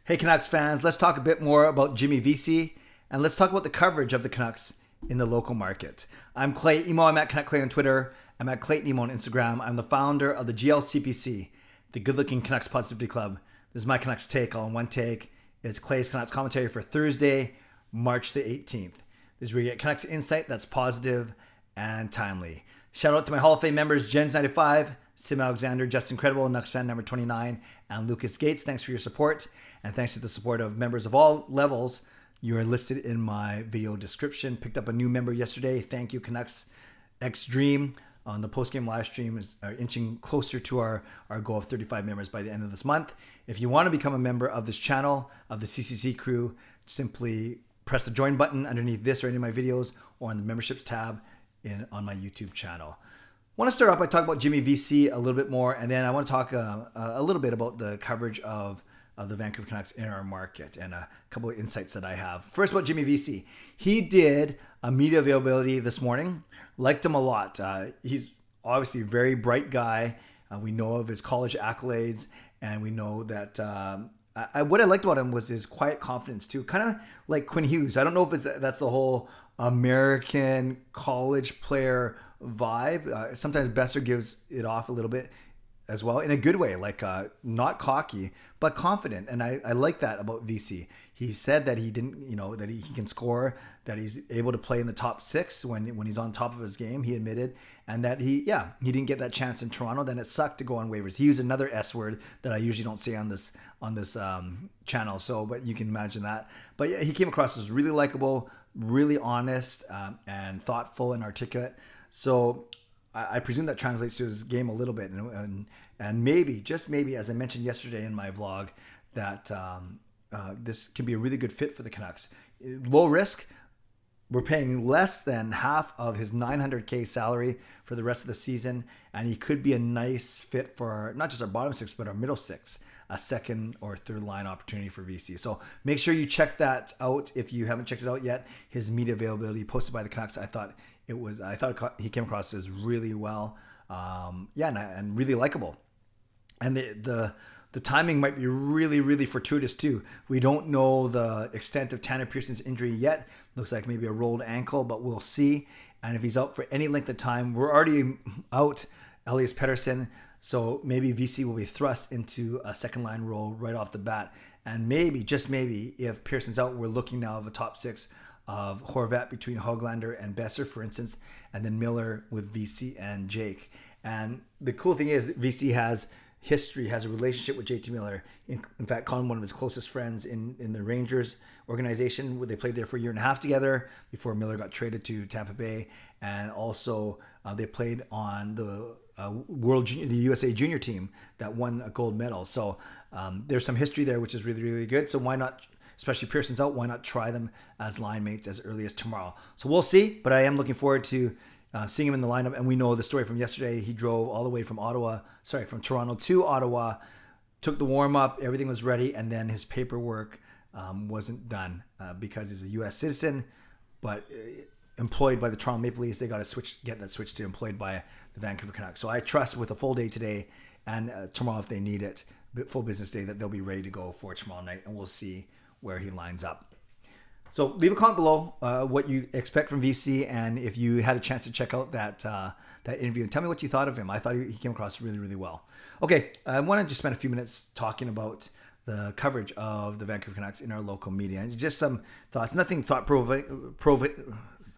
Hey Canucks fans, let's talk a bit more about Jimmy Vesey and let's talk about the coverage of the Canucks in the local market. I'm Clay Emo, I'm at Canuck Clay on Twitter, I'm at Clayton Emo on Instagram. I'm the founder of the GLCPC, the Good Looking Canucks Positivity Club. This is my Canucks take, all in one take. It's Clay's Canucks commentary for Thursday, March the 18th. This is where you get Canucks insight that's positive and timely. Shout out to my Hall of Fame members, Jens95, Simalexander, Justin Credible, nucksfan number 29, and Lucas Gates. Thanks for your support. And thanks to the support of members of all levels, you are listed in my video description. Picked up a new member yesterday. Thank you, Canucks X Dream. On the post-game live stream is inching closer to our goal of 35 members by the end of this month. If you want to become a member of this channel, of the CCC Crew, simply press the join button underneath this or any of my videos or on the memberships tab on my YouTube channel. I want to start off by talking about Jimmy Vesey a little bit more, and then I want to talk a little bit about the coverage of the Vancouver Canucks in our market and a couple of insights that I have. First, about Jimmy Vesey. He did a media availability this morning. Liked him a lot. He's obviously a very bright guy. We know of his college accolades, and we know that what I liked about him was his quiet confidence too. Kind of like Quinn Hughes. I don't know if that's the whole American college player vibe. Sometimes Besser gives it off a little bit as well, in a good way, like not cocky, but confident. And I like that about Vesey. He said that he didn't, that he can score, that he's able to play in the top six when he's on top of his game, he admitted, and that he didn't get that chance in Toronto. Then it sucked to go on waivers. He used another S word that I usually don't say on this channel. So, but you can imagine that. But yeah, he came across as really likable, really honest, and thoughtful and articulate. So I presume that translates to his game a little bit, and maybe, just maybe, as I mentioned yesterday in my vlog, that this can be a really good fit for the Canucks. Low risk. We're paying less than half of his $900K salary for the rest of the season, and he could be a nice fit for not just our bottom six, but our middle six, a second or third line opportunity for VC. So make sure you check that out if you haven't checked it out yet. His media availability posted by the Canucks, I thought he came across as really well, and really likable. And the timing might be really, really fortuitous too. We don't know the extent of Tanner Pearson's injury yet. Looks like maybe a rolled ankle, but we'll see. And if he's out for any length of time, we're already out Elias Pettersson, so maybe VC will be thrust into a second line role right off the bat. And maybe, just maybe, if Pearson's out, we're looking now of a top six of Horvat between Höglander and Besser, for instance, and then Miller with VC and Jake. And the cool thing is that VC has a relationship with JT Miller. In fact, calling one of his closest friends in the Rangers organization, where they played there for a year and a half together before Miller got traded to Tampa Bay. And also they played on the the USA Junior team that won a gold medal. So there's some history there, which is really, really good. So why not, especially Pearson's out, why not try them as line mates as early as tomorrow? So we'll see, but I am looking forward to seeing him in the lineup. And we know the story from yesterday. He drove all the way from Toronto to Ottawa, took the warm-up, everything was ready, and then his paperwork wasn't done because he's a U.S. citizen, but employed by the Toronto Maple Leafs. They got to get that switch to employed by the Vancouver Canucks. So I trust with a full day today and tomorrow if they need it, full business day, that they'll be ready to go for tomorrow night, and we'll see where he lines up. So leave a comment below what you expect from VC, and if you had a chance to check out that interview, and tell me what you thought of him. I thought he came across really, really well. Okay, I want to just spend a few minutes talking about the coverage of the Vancouver Canucks in our local media, and just some thoughts. Nothing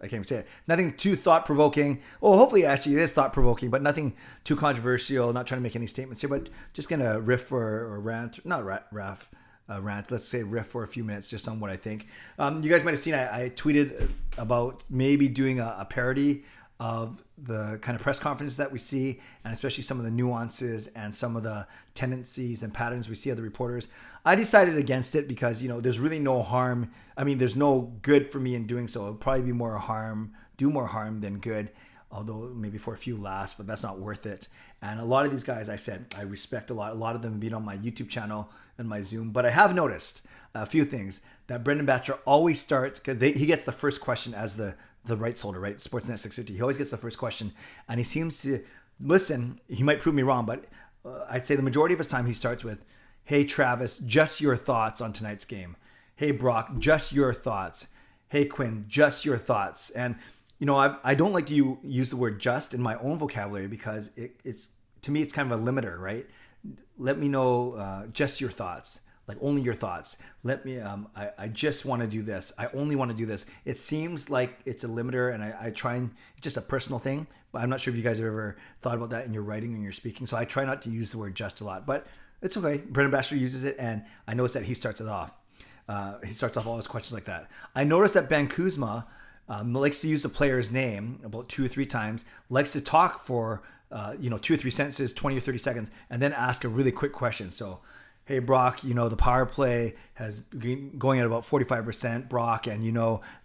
I can't even say it. Nothing too thought-provoking. Oh, hopefully actually it is thought-provoking, but nothing too controversial. Not trying to make any statements here, but just gonna riff or rant, not rant. Let's say riff for a few minutes just on what I think. You guys might have seen I tweeted about maybe doing a parody of the kind of press conferences that we see, and especially some of the nuances and some of the tendencies and patterns we see of the reporters. I decided against it because, there's really no harm. I mean, there's no good for me in doing so. It'll probably be do more harm than good, although maybe for a few laughs, but that's not worth it. And a lot of these guys, I said, I respect a lot of them being on my YouTube channel and my Zoom, but I have noticed a few things that Brendan Batcher always starts, because he gets the first question as the rights holder, right? Sportsnet 650. He always gets the first question, and he seems to listen. He might prove me wrong, but I'd say the majority of his time he starts with, Hey, Travis, just your thoughts on tonight's game. Hey, Brock, just your thoughts. Hey, Quinn, just your thoughts. And, I don't like to use the word just in my own vocabulary because it's to me, it's kind of a limiter, right? Let me know just your thoughts, like only your thoughts. Let me, I just want to do this. I only want to do this. It seems like it's a limiter, and I try and, it's just a personal thing, but I'm not sure if you guys have ever thought about that in your writing and your speaking. So I try not to use the word just a lot, but it's okay. Brendan Baxter uses it, and I noticed that he starts it off. He starts off all his questions like that. I noticed that Ben Kuzma likes to use the player's name about 2 or 3 times, likes to talk for 2 or 3 sentences, 20 or 30 seconds, and then ask a really quick question. So, hey, Brock, the power play has been going at about 45%, Brock, and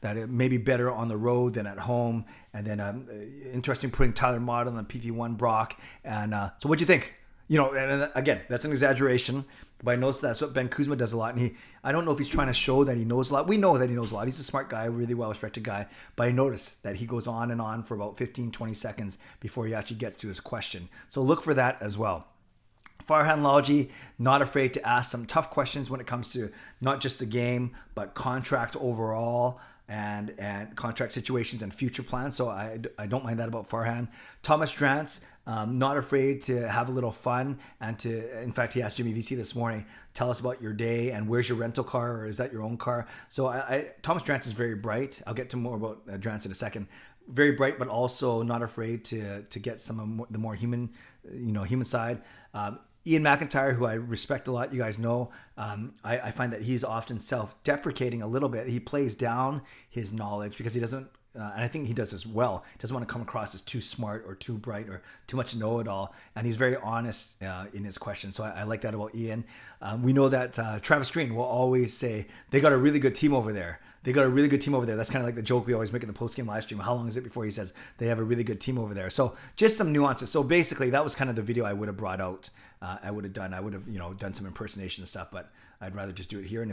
that it may be better on the road than at home. And then interesting putting Tyler Mott on the PP1, Brock. And so what'd you think? And again, that's an exaggeration, but I noticed that's what Ben Kuzma does a lot. And I don't know if he's trying to show that he knows a lot. We know that he knows a lot. He's a smart guy, really well-respected guy. But I noticed that he goes on and on for about 15, 20 seconds before he actually gets to his question. So look for that as well. Farhan Lalji, not afraid to ask some tough questions when it comes to not just the game, but contract overall and contract situations and future plans. So I don't mind that about Farhan. Thomas Drance, not afraid to have a little fun and in fact, he asked Jimmy Vesey this morning, tell us about your day and where's your rental car, or is that your own car? So Thomas Drance is very bright. I'll get to more about Drance in a second. Very bright, but also not afraid to get some of the more human, human side. Ian McIntyre, who I respect a lot, you guys know, I find that he's often self-deprecating a little bit. He plays down his knowledge because he doesn't, and I think he does this well, doesn't want to come across as too smart or too bright or too much know-it-all, and he's very honest in his questions. So I like that about Ian. We know that Travis Green will always say, they got a really good team over there. They got a really good team over there. That's kind of like the joke we always make in the post-game live stream. How long is it before he says they have a really good team over there? So just some nuances. So basically, that was kind of the video I would have brought out. I would have done done some impersonation and stuff, but I'd rather just do it here. And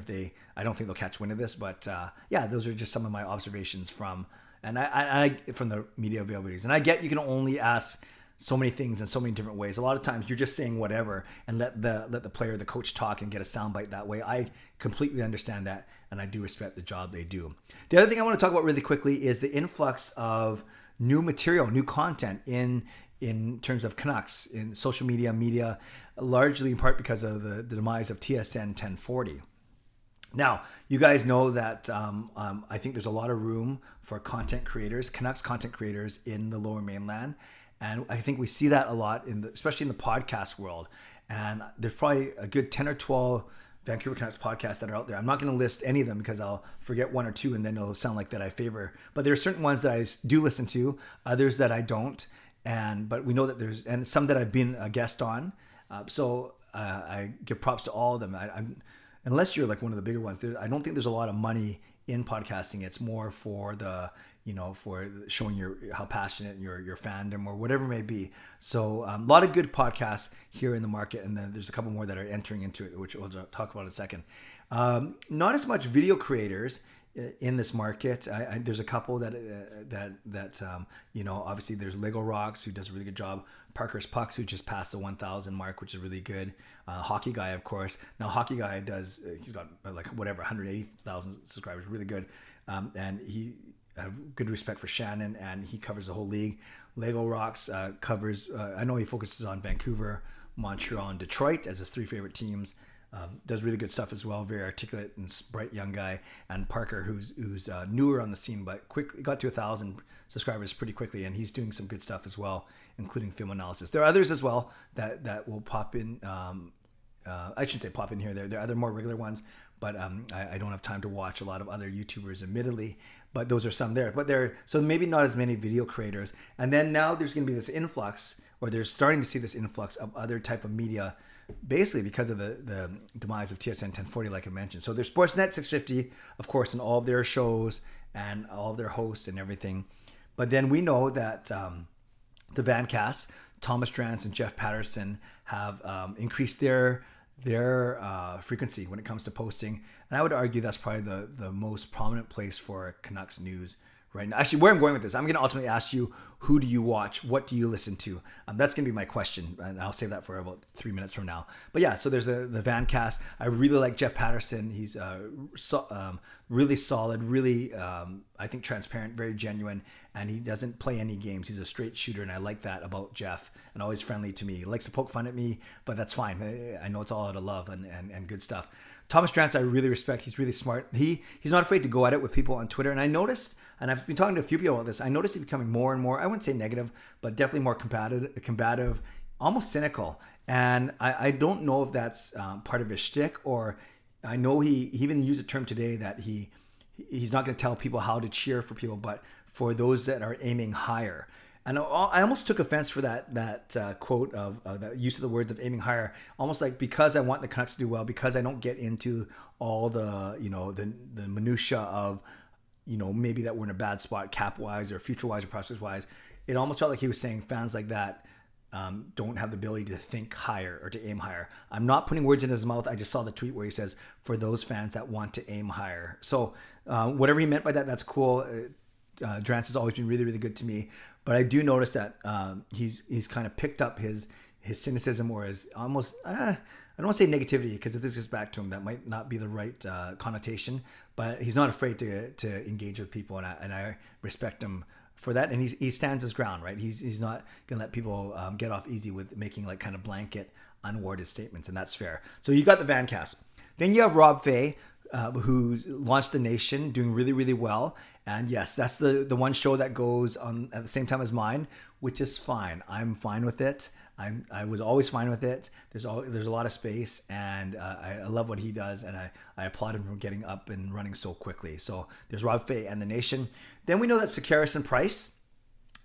I don't think they'll catch wind of this, but those are just some of my observations from the media availabilities. And I get you can only ask so many things in so many different ways. A lot of times you're just saying whatever and let the player, the coach talk and get a soundbite that way. I completely understand that, and I do respect the job they do. The other thing I want to talk about really quickly is the influx of new material, new content in terms of Canucks in social media, largely in part because of the demise of TSN 1040. Now, you guys know that I think there's a lot of room for content creators, Canucks content creators in the Lower Mainland. And I think we see that a lot, especially in the podcast world. And there's probably a good 10 or 12 Vancouver Canucks podcasts that are out there. I'm not going to list any of them because I'll forget one or two and then it'll sound like that I favor. But there are certain ones that I do listen to, others that I don't. But we know that there's some that I've been a guest on. So I give props to all of them. Unless you're like one of the bigger ones, I don't think there's a lot of money in podcasting. It's more for for showing how passionate your fandom or whatever it may be. So a lot of good podcasts here in the market, and then there's a couple more that are entering into it, which we'll talk about in a second. Not as much video creators in this market. There's a couple that obviously there's Lego Rocks, who does a really good job. Parker's Pucks, who just passed the 1,000 mark, which is really good. Hockey Guy, of course. Now Hockey Guy he's got 180,000 subscribers, really good. And he have good respect for Shannon, and he covers the whole league. Lego Rocks covers, I know he focuses on Vancouver, Montreal, and Detroit as his 3 favorite teams. Does really good stuff as well. Very articulate and bright young guy. And Parker, who's newer on the scene, but quickly got to 1,000 subscribers pretty quickly, and he's doing some good stuff as well, including film analysis. There are others as well that will pop in. I shouldn't say pop in here. There are other more regular ones, but I don't have time to watch a lot of other YouTubers, admittedly. But those are some there. But so maybe not as many video creators. And then now there's going to be this influx, or they're starting to see this influx of other type of media, basically because of the demise of TSN 1040, like I mentioned. So there's Sportsnet 650, of course, and all of their shows and all of their hosts and everything. But then we know that the Vancast, Thomas Drance and Jeff Patterson have increased their frequency when it comes to posting. And I would argue that's probably the most prominent place for Canucks news right now. Actually, where I'm going with this, I'm going to ultimately ask you, who do you watch? What do you listen to? That's going to be my question, and I'll save that for about 3 minutes from now. But yeah, so there's the Van cast. I really like Jeff Patterson. He's really solid, really, I think, transparent, very genuine, and he doesn't play any games. He's a straight shooter, and I like that about Jeff, and always friendly to me. He likes to poke fun at me, but that's fine. I know it's all out of love and good stuff. Thomas Drance, I really respect. He's really smart. He's not afraid to go at it with people on Twitter, and I noticed, and I've been talking to a few people about this, I noticed he's becoming more and more, I wouldn't say negative, but definitely more combative, almost cynical. And I don't know if that's part of his shtick, or I know he even used a term today that he's not going to tell people how to cheer for people, but for those that are aiming higher. And I almost took offense for that quote of the use of the words of aiming higher, almost like, because I want the Canucks to do well, because I don't get into all the the minutia of maybe that we're in a bad spot cap wise or future wise or prospects wise. It almost felt like he was saying fans like that don't have the ability to think higher or to aim higher. I'm not putting words in his mouth. I just saw the tweet where he says, for those fans that want to aim higher. So whatever he meant by that, that's cool. Drance has always been really, really good to me. But I do notice that he's kind of picked up his cynicism, or his almost, I don't want to say negativity, because if this gets back to him, that might not be the right connotation. But he's not afraid to engage with people, and I respect him for that. And he stands his ground, right? He's not going to let people get off easy with making like kind of blanket, unworded statements, and that's fair. So you got the Van cast. Then you have Rob Fay, who's launched The Nation, doing really, really well. And yes, that's the one show that goes on at the same time as mine, which is fine. I'm fine with it. I was always fine with it. There's a lot of space, and I love what he does, and I applaud him for getting up and running so quickly. So there's Rob Fay and The Nation. Then we know that Sekeres and Price,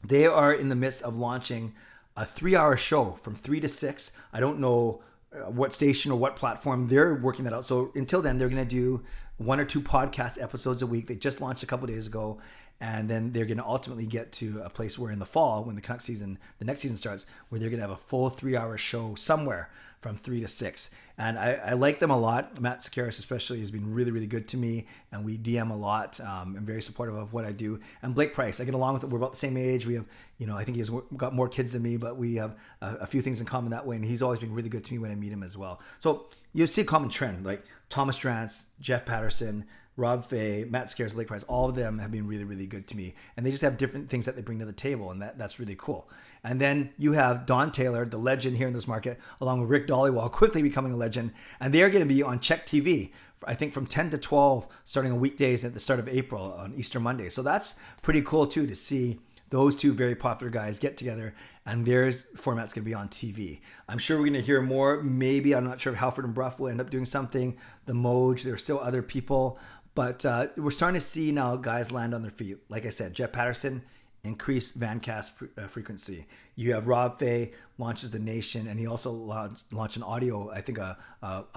they are in the midst of launching a 3-hour show from 3 to 6. I don't know what station or what platform they're working that out. So until then, they're going to do 1 or 2 podcast episodes a week. They just launched a couple days ago, and then they're going to ultimately get to a place where in the fall, when the Canucks season, the next season starts, where they're going to have a full 3-hour show somewhere from 3 to 6. And I like them a lot. Matt Sekeres especially has been really, really good to me, and we DM a lot. I'm very supportive of what I do. And Blake Price, I get along with him. We're about the same age. We have, I think he's got more kids than me, but we have a few things in common that way. And he's always been really good to me when I meet him as well. So you see a common trend, like Thomas Drance, Jeff Patterson, Rob Fay, Matt Sekeres, Blake Price, all of them have been really, really good to me. And they just have different things that they bring to the table, and that's really cool. And then you have Don Taylor, the legend here in this market, along with Rick Dollywall, quickly becoming a legend. And they are going to be on Czech TV, I think from 10 to 12, starting on weekdays at the start of April on Easter Monday. So that's pretty cool, too, to see those two very popular guys get together, and their format's going to be on TV. I'm sure we're going to hear more. Maybe, I'm not sure if Halford and Bruff will end up doing something. The Moj, there's still other people. But we're starting to see now guys land on their feet. Like I said, Jeff Patterson, increased Vancast frequency. You have Rob Fay launches The Nation, and he also launched an audio, I think a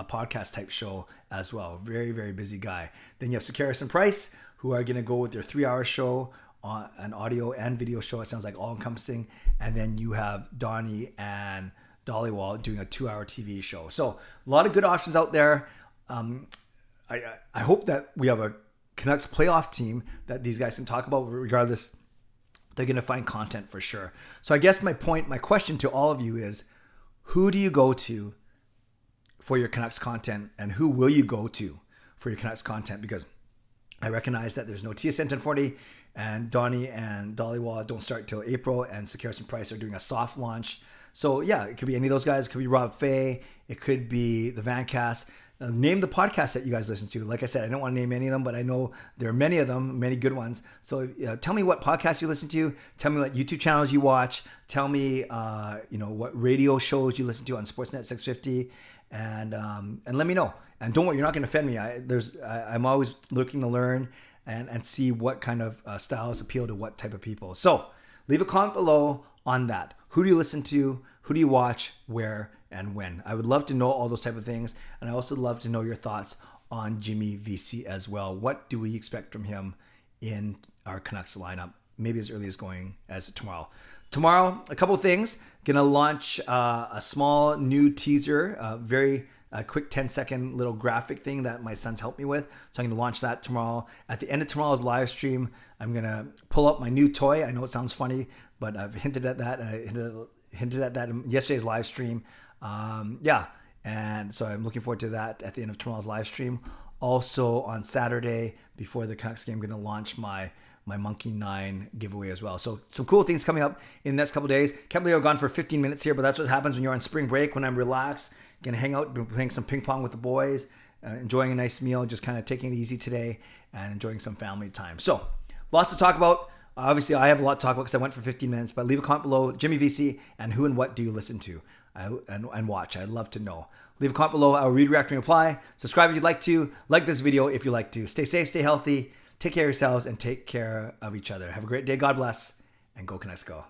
podcast type show as well. Very, very busy guy. Then you have Sekeres and Price, who are going to go with their 3-hour show, on an audio and video show. It sounds like all encompassing. And then you have Donnie and Dollywall doing a 2-hour TV show. So a lot of good options out there. I hope that we have a Canucks playoff team that these guys can talk about. Regardless, they're going to find content for sure. So I guess my question to all of you is, who do you go to for your Canucks content, and who will you go to for your Canucks content? Because I recognize that there's no TSN 1040, and Donnie and Dollywall don't start till April, and Sekeres and Price are doing a soft launch. So yeah, it could be any of those guys. It could be Rob Fay. It could be the Vancast. Name the podcast that you guys listen to. Like I said, I don't want to name any of them, but I know there are many of them, many good ones. So tell me what podcasts you listen to. Tell me what YouTube channels you watch. Tell me, what radio shows you listen to on Sportsnet 650, and let me know. And don't worry, you're not going to offend me. I'm always looking to learn and see what kind of styles appeal to what type of people. So leave a comment below on that. Who do you listen to? Who do you watch? Where? And when? I would love to know all those type of things. And I also love to know your thoughts on Jimmy Vesey as well. What do we expect from him in our Canucks lineup? Maybe as early as going as tomorrow. Tomorrow, a couple of things. Gonna launch a small new teaser, very a quick 10-second little graphic thing that my sons helped me with. So I'm going to launch that tomorrow. At the end of tomorrow's live stream, I'm going to pull up my new toy. I know it sounds funny, but I've hinted at that. I hinted at that in yesterday's live stream. And so I'm looking forward to that at the end of tomorrow's live stream. Also on Saturday, before the Canucks game, I'm going to launch my Monkey 9 giveaway as well. So some cool things coming up in the next couple of days. Can't believe I've gone for 15 minutes here, but that's what happens when you're on spring break, when I'm relaxed, going to hang out, been playing some ping pong with the boys, enjoying a nice meal, just kind of taking it easy today and enjoying some family time. So lots to talk about. Obviously, I have a lot to talk about because I went for 15 minutes, but leave a comment below. Jimmy Vesey, and who and what do you listen to and watch? I'd love to know. Leave a comment below. I'll read, react, and reply. Subscribe if you'd like to. Like this video if you'd like to. Stay safe, stay healthy. Take care of yourselves and take care of each other. Have a great day. God bless. And go Canucks go.